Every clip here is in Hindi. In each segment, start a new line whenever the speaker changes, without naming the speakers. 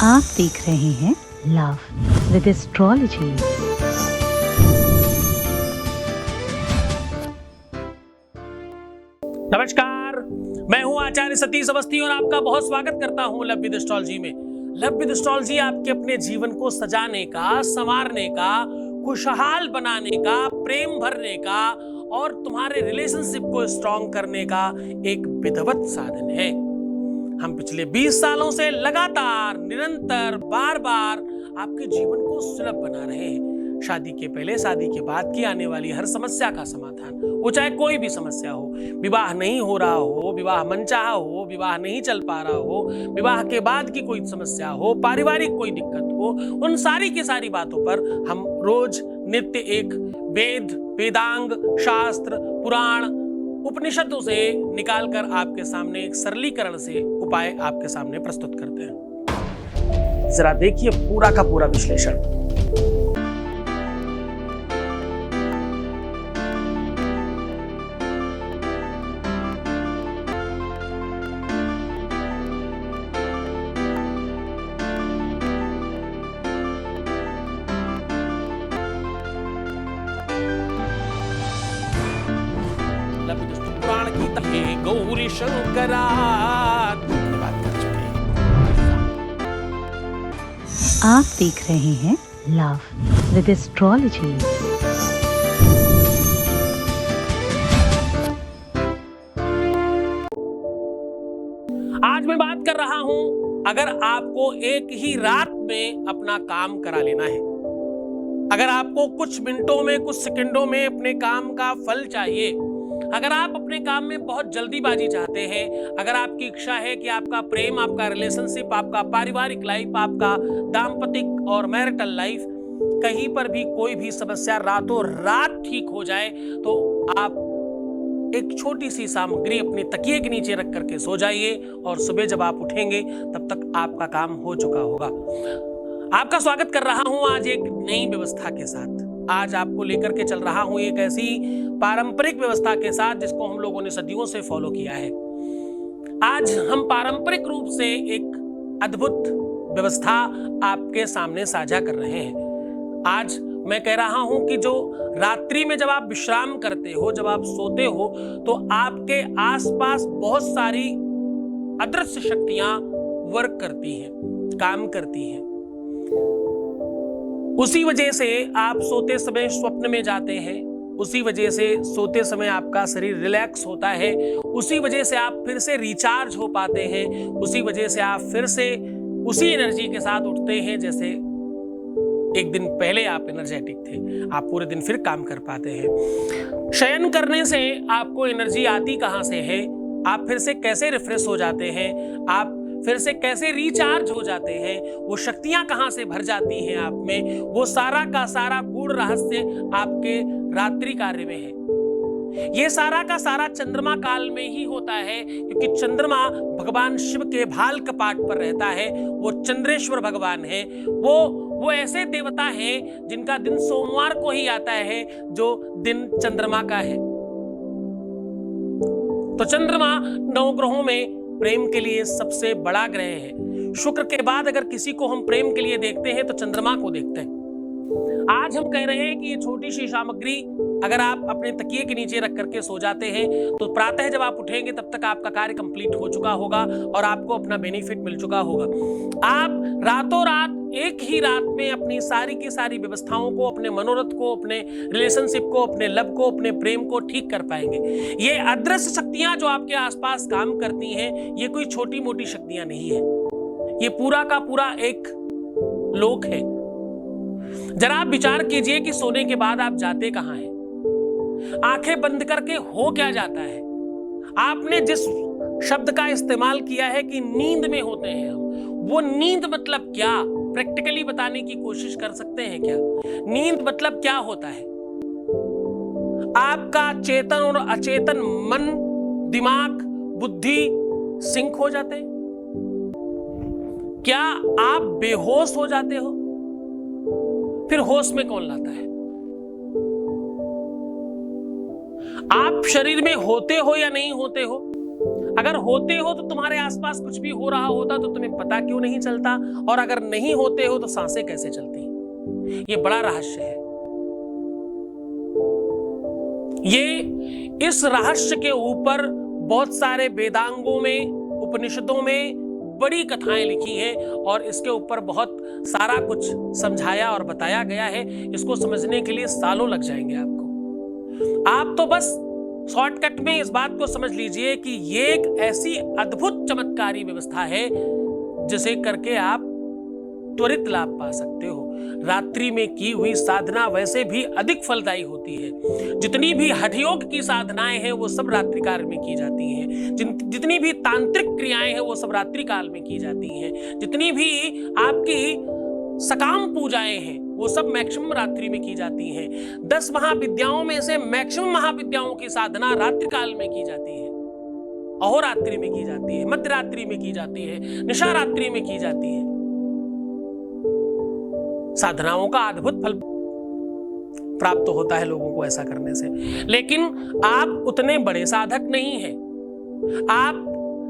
आप देख रहे हैं लव विद एस्ट्रोलॉजी।
नमस्कार, मैं हूं आचार्य सतीश अवस्थी और आपका बहुत स्वागत करता हूं लव विद एस्ट्रोलॉजी में। लव विद एस्ट्रोलॉजी आपके अपने जीवन को सजाने का, संवारने का, खुशहाल बनाने का, प्रेम भरने का और तुम्हारे रिलेशनशिप को स्ट्रॉन्ग करने का एक विधिवत साधन है। हम पिछले 20 सालों से लगातार, निरंतर, बार बार आपके जीवन को सुलभ बना रहे हैं। शादी के पहले, शादी के बाद की आने वाली हर समस्या का समाधान, वो चाहे कोई भी समस्या हो, विवाह नहीं हो रहा हो, विवाह मनचाहा हो, विवाह नहीं चल पा रहा हो, विवाह के बाद की कोई समस्या हो, पारिवारिक कोई दिक्कत हो, उन सारी की सारी बातों पर हम रोज नित्य एक वेद, वेदांग, शास्त्र, पुराण, उपनिषदों से निकालकर आपके सामने एक सरलीकरण से उपाय आपके सामने प्रस्तुत करते हैं। जरा देखिए पूरा का पूरा विश्लेषण। पुराण की तहे गौरी शंकरा बात कर चुके हैं।
आप देख रहे हैं लव विद एस्ट्रोलॉजी।
आज मैं बात कर रहा हूं, अगर आपको एक ही रात में अपना काम करा लेना है, अगर आपको कुछ मिनटों में, कुछ सेकंडों में अपने काम का फल चाहिए, अगर आप अपने काम में बहुत जल्दीबाजी चाहते हैं, अगर आपकी इच्छा है कि आपका प्रेम, आपका रिलेशनशिप, आपका पारिवारिक लाइफ, आपका दाम्पतिक और मैरिटल लाइफ, कहीं पर भी कोई भी समस्या रातों रात ठीक हो जाए, तो आप एक छोटी सी सामग्री अपने तकिए के नीचे रख करके सो जाइए और सुबह जब आप उठेंगे तब तक आपका काम हो चुका होगा। आपका स्वागत कर रहा हूं आज एक नई व्यवस्था के साथ। आज आपको लेकर के चल रहा हूं एक ऐसी पारंपरिक व्यवस्था के साथ जिसको हम लोगों ने सदियों से फॉलो किया है। आज हम पारंपरिक रूप से एक अद्भुत व्यवस्था आपके सामने साझा कर रहे हैं। आज मैं कह रहा हूं कि जो रात्रि में जब आप विश्राम करते हो, जब आप सोते हो, तो आपके आसपास बहुत सारी अदृश्य शक्तियां वर्क करती हैं, काम करती हैं। उसी वजह से आप सोते समय स्वप्न में जाते हैं, उसी वजह से सोते समय आपका शरीर रिलैक्स होता है, उसी वजह से आप फिर से रिचार्ज हो पाते हैं, उसी वजह से आप फिर से उसी एनर्जी के साथ उठते हैं जैसे एक दिन पहले आप एनर्जेटिक थे। आप पूरे दिन फिर काम कर पाते हैं। शयन करने से आपको एनर्जी आती कहां से है? आप फिर से कैसे रिफ्रेश हो जाते हैं? आप फिर से कैसे रिचार्ज हो जाते हैं? वो शक्तियां कहां से भर जाती हैं आप में? वो सारा का सारा गूढ़ रहस्य आपके रात्रि कार्य में है। ये सारा का सारा चंद्रमा काल में ही होता है, क्योंकि चंद्रमा भगवान शिव के भाल कपाट पर रहता है। वो चंद्रेश्वर भगवान है। वो ऐसे देवता हैं जिनका दिन सोमवार को ही आता है, जो दिन चंद्रमा का है। तो चंद्रमा नवग्रहों में प्रेम के लिए सबसे बड़ा ग्रह है। शुक्र के बाद अगर किसी को हम प्रेम के लिए देखते हैं तो चंद्रमा को देखते हैं। आज हम कह रहे हैं कि ये छोटी सी सामग्री अगर आप अपने तकिए के नीचे रख करके सो जाते हैं तो प्रातः जब आप उठेंगे तब तक आपका कार्य कंप्लीट हो चुका होगा और आपको अपना बेनिफिट मिल चुका होगा। आप रातों रात, एक ही रात में अपनी सारी की सारी व्यवस्थाओं को, अपने मनोरथ को, अपने रिलेशनशिप को, अपने लव को, अपने प्रेम को ठीक कर पाएंगे। ये अदृश्य शक्तियां जो आपके आसपास काम करती हैं, ये कोई छोटी मोटी शक्तियां नहीं है। ये पूरा का पूरा एक लोक है। जरा आप विचार कीजिए कि सोने के बाद आप जाते कहां हैं? आंखें बंद करके हो क्या जाता है? आपने जिस शब्द का इस्तेमाल किया है कि नींद में होते हैं हम, वो नींद मतलब क्या? प्रैक्टिकली बताने की कोशिश कर सकते हैं क्या? नींद मतलब क्या होता है? आपका चेतन और अचेतन मन, दिमाग, बुद्धि सिंक हो जाते हैं? क्या आप बेहोश हो जाते हो? फिर होश में कौन लाता है? आप शरीर में होते हो या नहीं होते हो? अगर होते हो तो तुम्हारे आसपास कुछ भी हो रहा होता तो तुम्हें पता क्यों नहीं चलता, और अगर नहीं होते हो तो सांसें कैसे चलती? ये बड़ा रहस्य है। ये इस रहस्य के ऊपर बहुत सारे वेदांगों में, उपनिषदों में बड़ी कथाएं लिखी हैं और इसके ऊपर बहुत सारा कुछ समझाया और बताया गया है। इसको समझने के लिए सालों लग जाएंगे आपको। आप तो बस शॉर्टकट में इस बात को समझ लीजिए कि ये एक ऐसी अद्भुत चमत्कारी व्यवस्था है जिसे करके आप त्वरित लाभ पा सकते हो। रात्रि में की हुई साधना वैसे भी अधिक फलदायी होती है। जितनी भी हठयोग की साधनाएं हैं वो सब रात्रि काल में की जाती हैं। जितनी भी तांत्रिक क्रियाएं हैं वो सब रात्रि काल में की जाती हैं। जितनी भी आपकी सकाम पूजाएं हैं वो सब मैक्सिमम रात्रि में की जाती हैं। 10 महाविद्याओं में से मैक्सिमम महाविद्याओं की साधना रात्रि काल में की जाती है, अहोरात्रि में की जाती है, मध्यरात्रि में की जाती है, निशारात्रि में की जाती है। साधनाओं का अद्भुत फल प्राप्त होता है लोगों को ऐसा करने से। लेकिन आप उतने बड़े साधक नहीं हैं, आप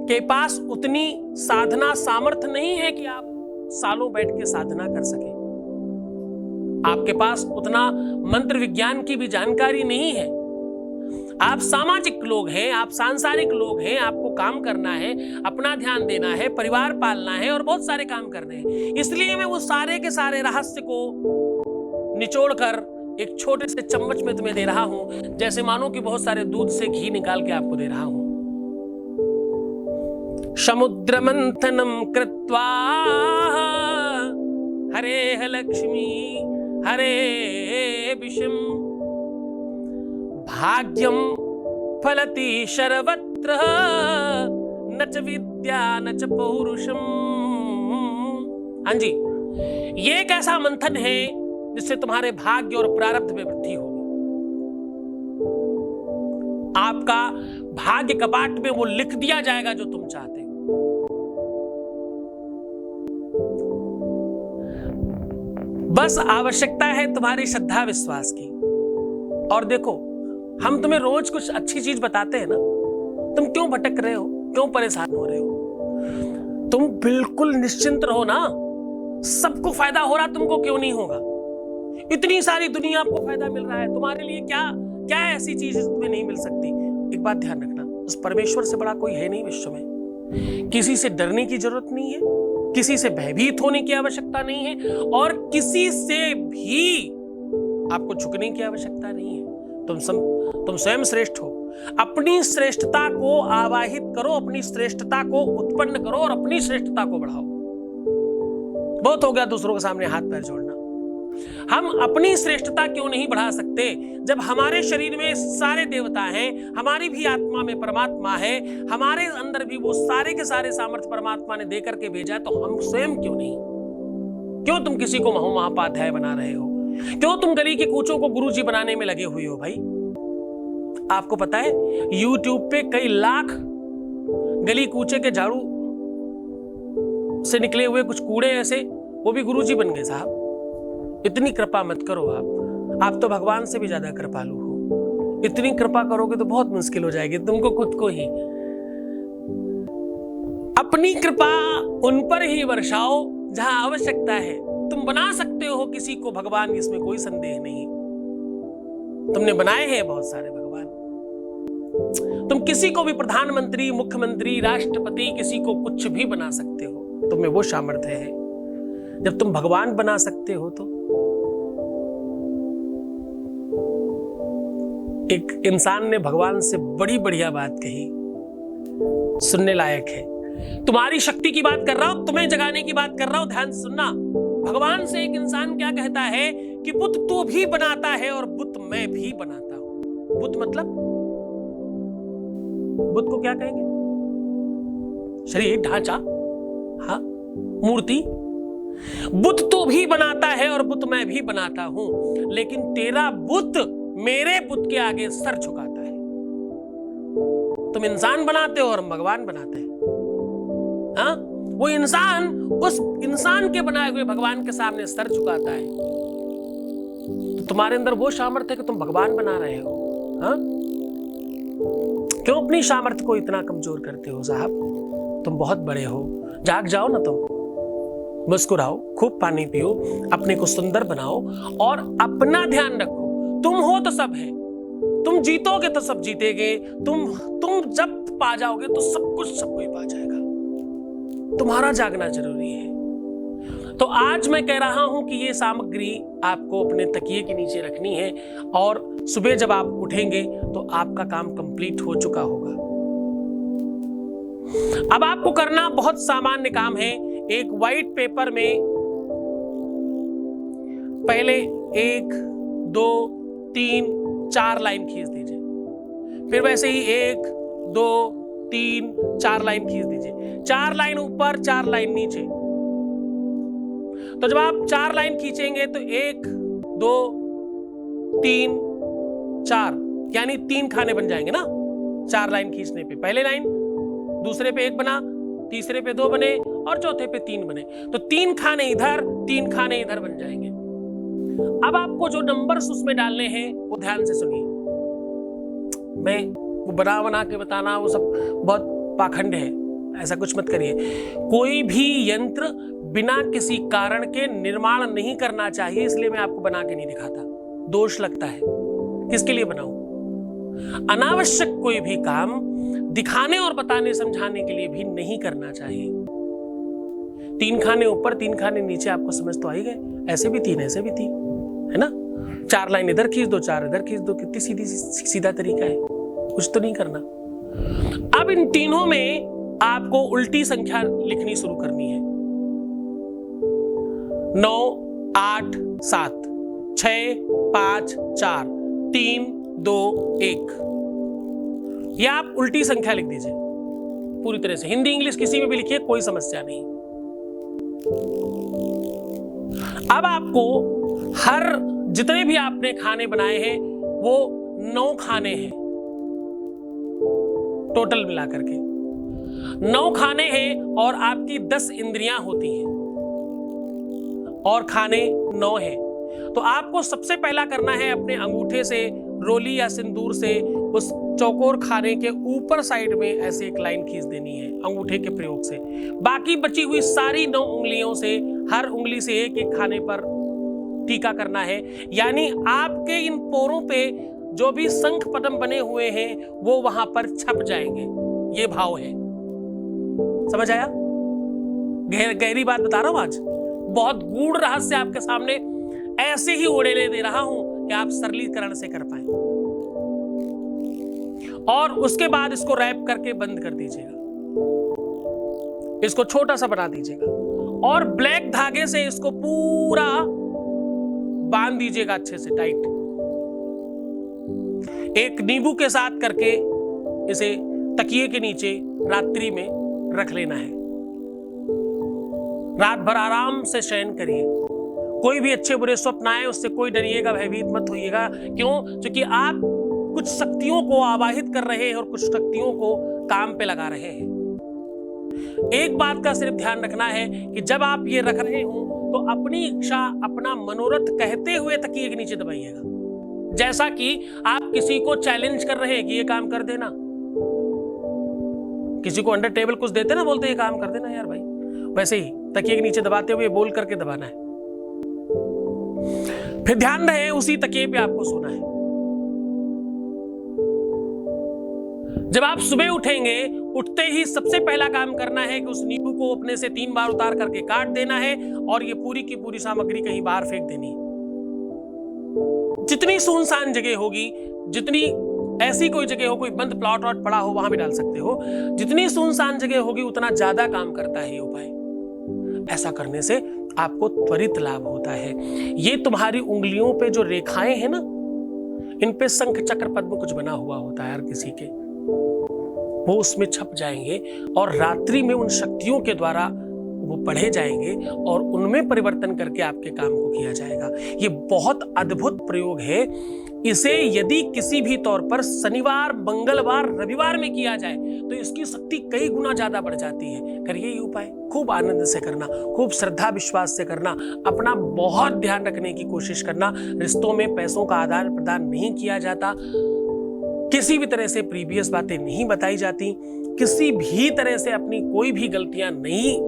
के पास उतनी साधना सामर्थ्य नहीं है कि आप सालों बैठ के साधना कर सके। आपके पास उतना मंत्र विज्ञान की भी जानकारी नहीं है। आप सामाजिक लोग हैं, आप सांसारिक लोग हैं, आपको काम करना है, अपना ध्यान देना है, परिवार पालना है और बहुत सारे काम करने हैं। इसलिए मैं वो सारे के सारे रहस्य को निचोड़कर एक छोटे से चम्मच में तुम्हें दे रहा हूं, जैसे मानो कि बहुत सारे दूध से घी निकाल के आपको दे रहा हूं। समुद्र मंथनम कृत्वा हरे लक्ष्मी हरे विषम भाग्यम फलति सर्वत्र न च विद्या न च पौरुषम। हाँ जी, ये एक ऐसा मंथन है जिससे तुम्हारे भाग्य और प्रारब्ध में वृद्धि होगी। आपका भाग्य कपाट में वो लिख दिया जाएगा जो तुम चाहते हो। बस आवश्यकता है तुम्हारी श्रद्धा विश्वास की। और देखो, हम तुम्हें रोज कुछ अच्छी चीज बताते हैं ना, तुम क्यों भटक रहे हो, क्यों परेशान हो रहे हो? तुम बिल्कुल निश्चिंत रहो ना, सबको फायदा हो रहा, तुमको क्यों नहीं होगा? इतनी सारी दुनिया आपको फायदा मिल रहा है, तुम्हारे लिए क्या क्या ऐसी चीज तुम्हें नहीं मिल सकती? एक बात ध्यान रखना, उस परमेश्वर से बड़ा कोई है नहीं विश्व में। किसी से डरने की जरूरत नहीं है, किसी से भयभीत होने की आवश्यकता नहीं है और किसी से भी आपको झुकने की आवश्यकता नहीं है। तुम स्वयं श्रेष्ठ हो। अपनी श्रेष्ठता को आवाहित करो, अपनी श्रेष्ठता को उत्पन्न करो और अपनी श्रेष्ठता को बढ़ाओ। बहुत हो गया दूसरों के सामने हाथ पैर जोड़ना। हम अपनी श्रेष्ठता क्यों नहीं बढ़ा सकते जब हमारे शरीर में सारे देवता हैं, हमारी भी आत्मा में परमात्मा है, हमारे अंदर भी वो सारे के सारे सामर्थ्य परमात्मा ने दे करके भेजा, तो हम स्वयं क्यों नहीं? क्यों तुम किसी को महापाध्याय बना रहे हो? क्यों तुम गली के कूचों को गुरुजी बनाने में लगे हुए हो? भाई, आपको पता है YouTube पे कई लाख गली कूचे के झाड़ू से निकले हुए कुछ कूड़े ऐसे, वो भी गुरुजी बन गए साहब। इतनी कृपा मत करो आप तो भगवान से भी ज्यादा कृपालु हो। इतनी कृपा करोगे तो बहुत मुश्किल हो जाएगी तुमको खुद को ही। अपनी कृपा उन पर ही वर्षाओ जहां आवश्यकता है। तुम बना सकते हो किसी को भगवान, इसमें कोई संदेह नहीं। तुमने बनाए हैं बहुत सारे भगवान। तुम किसी को भी प्रधानमंत्री, मुख्यमंत्री, राष्ट्रपति, किसी को कुछ भी बना सकते हो। तुम्हें वो सामर्थ्य है। जब तुम भगवान बना सकते हो तो एक इंसान ने भगवान से बड़ी बढ़िया बात कही, सुनने लायक है। तुम्हारी शक्ति की बात कर रहा हूं, तुम्हें जगाने की बात कर रहा हूं, ध्यान से सुनना। भगवान से एक इंसान क्या कहता है कि बुत तू भी बनाता है और बुत मैं भी बनाता हूं। बुत मतलब, बुत को क्या कहेंगे? शरीर, ढांचा, हाँ, मूर्ति। बुत तू भी बनाता है और बुत मैं भी बनाता हूं, लेकिन तेरा बुत मेरे बुत के आगे सर झुकाता है। तुम इंसान बनाते हो और हम भगवान बनाते हैं। हाँ, वो इंसान उस इंसान के बनाए हुए भगवान के सामने सर झुकाता है। तो तुम्हारे अंदर वो सामर्थ्य है कि तुम भगवान बना रहे हो। हाँ, क्यों अपनी सामर्थ्य को इतना कमजोर करते हो साहब? तुम बहुत बड़े हो, जाग जाओ ना तुम। मुस्कुराओ, खूब पानी पियो, अपने को सुंदर बनाओ और अपना ध्यान रखो। तुम हो तो सब है, तुम जीतोगे तो सब जीतेंगे, तुम जब पा जाओगे तो सब कुछ सब कोई पा जाएगा। तुम्हारा जागना जरूरी है। तो आज मैं कह रहा हूं कि ये सामग्री आपको अपने तकिए के नीचे रखनी है और सुबह जब आप उठेंगे तो आपका काम कंप्लीट हो चुका होगा। अब आपको करना बहुत सामान्य काम है। एक व्हाइट पेपर में पहले 1, 2, 3, 4 लाइन खींच दीजिए। फिर वैसे ही 1, 2, 3, 4 लाइन खींच दीजिए। 4 लाइन ऊपर, 4 लाइन नीचे। तो जब आप 4 लाइन खींचेंगे तो 1, 2, 3, 4 यानी 3 खाने बन जाएंगे ना 4 लाइन खींचने पे। पहले लाइन, दूसरे पे 1 बना, तीसरे पे 2 बने और चौथे पे 3 बने। तो 3 खाने इधर, 3 खाने इधर बन जाएंगे। अब आपको जो नंबर्स उसमें डालने हैं वो ध्यान से सुनिए। मैं वो बना के बताना वो सब बहुत पाखंड है, ऐसा कुछ मत करिए। कोई भी यंत्र बिना किसी कारण के निर्माण नहीं करना चाहिए, इसलिए मैं आपको बना के नहीं दिखाता। दोष लगता है, किसके लिए बनाऊं? अनावश्यक कोई भी काम दिखाने और बताने समझाने के लिए भी नहीं करना चाहिए। 3 खाने ऊपर, 3 खाने नीचे, आपको समझ तो आई गए। ऐसे भी 3, ऐसे भी 3, है ना? 4 लाइन इधर खींच दो, 4 इधर खींच दो। कितनी सीधा तरीका है, कुछ तो नहीं करना। अब इन तीनों में आपको उल्टी संख्या लिखनी शुरू करनी है। 9, 8, 7, 6, 5, 4, 3, 2, 1। यह आप उल्टी संख्या लिख दीजिए पूरी तरह से। हिंदी इंग्लिश किसी में भी लिखिए, कोई समस्या नहीं। अब आपको हर जितने भी आपने खाने बनाए हैं वो 9 खाने हैं टोटल मिलाकर के। 9 खाने हैं और आपकी 10 इंद्रियां होती हैं और खाने 9 हैं। तो आपको सबसे पहला करना है अपने अंगूठे से, रोली या सिंदूर से उस चौकोर खाने के ऊपर साइड में ऐसे एक लाइन खींच देनी है अंगूठे के प्रयोग से। बाकी बची हुई सारी 9 उंगलियों से हर उंगली से एक एक खाने पर टीका करना है। यानी आपके इन पोरों पे जो भी शंख पद्म बने हुए हैं वो वहां पर छप जाएंगे। ये भाव है, समझ आया? गहरी बात बता रहा हूं आज, बहुत गूढ़ रहस्य आपके सामने ऐसे ही उड़ेले दे रहा हूं कि आप सरलीकरण से कर पाए। और उसके बाद इसको रैप करके बंद कर दीजिएगा, इसको छोटा सा बना दीजिएगा और ब्लैक धागे से इसको पूरा बांध दीजिएगा अच्छे से टाइट। एक नींबू के साथ करके इसे तकिए के नीचे रात्रि में रख लेना है। रात भर आराम से शयन करिए। कोई भी अच्छे बुरे स्वप्न आए उससे कोई डरिएगा, भयभीत मत होइएगा। क्यों? क्योंकि आप कुछ शक्तियों को आवाहित कर रहे हैं और कुछ शक्तियों को काम पे लगा रहे हैं। एक बात का सिर्फ ध्यान रखना है कि जब आप ये रख रहे हो तो अपनी इच्छा, अपना मनोरथ कहते हुए तकिए के नीचे दबाइएगा। जैसा कि आप किसी को चैलेंज कर रहे हैं कि ये काम कर देना। किसी को अंडर टेबल कुछ देते ना, बोलते ये काम कर देना यार भाई, वैसे ही तकिए के नीचे दबाते हुए बोल करके दबाना है। फिर ध्यान रहे उसी तकिए पे आपको सोना है। जब आप सुबह उठेंगे, उठते ही सबसे पहला काम करना है कि उस नींबू को अपने से 3 बार उतार करके काट देना है और ये पूरी की पूरी सामग्री कहीं बाहर फेंक देनी है। जितनी सुनसान जगह होगी, जितनी ऐसी कोई जगह हो, कोई बंद प्लॉट वॉट पड़ा हो वहां भी डाल सकते हो। जितनी सुनसान जगह होगी उतना ज्यादा काम करता है ये उपाय। ऐसा करने से आपको त्वरित लाभ होता है। ये तुम्हारी उंगलियों पे जो रेखाएं हैं ना, इन पे शंख चक्र पद्म कुछ बना हुआ होता है हर किसी के, वो उसमें छप जाएंगे और रात्रि में उन शक्तियों के द्वारा वो पढ़े जाएंगे और उनमें परिवर्तन करके आपके काम को किया जाएगा। ये बहुत अद्भुत प्रयोग है। इसे यदि किसी भी तौर पर शनिवार, मंगलवार, रविवार में किया जाए तो इसकी शक्ति कई गुना ज्यादा बढ़ जाती है। करिए ये उपाय, खूब आनंद से करना, खूब श्रद्धा विश्वास से करना, अपना बहुत ध्यान रखने की कोशिश करना। रिश्तों में पैसों का आदान प्रदान नहीं किया जाता, किसी भी तरह से प्रीवियस बातें नहीं बताई जाती, किसी भी तरह से अपनी कोई भी गलतियां नहीं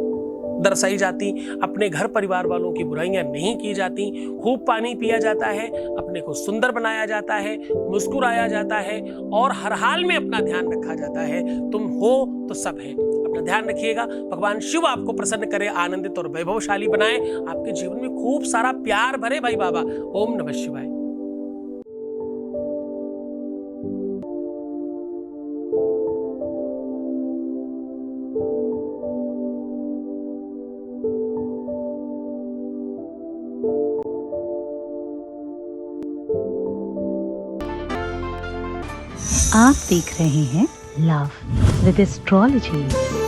दर्शाई जाती, अपने घर परिवार वालों की बुराइयां नहीं की जाती, खूब पानी पिया जाता है, अपने को सुंदर बनाया जाता है, मुस्कुराया जाता है और हर हाल में अपना ध्यान रखा जाता है। तुम हो तो सब है। अपना ध्यान रखिएगा। भगवान शिव आपको प्रसन्न करे, आनंदित और वैभवशाली बनाए, आपके जीवन में खूब सारा प्यार भरे भाई बाबा। ओम नमः शिवाय।
आप देख रहे हैं लव विद एस्ट्रोलॉजी।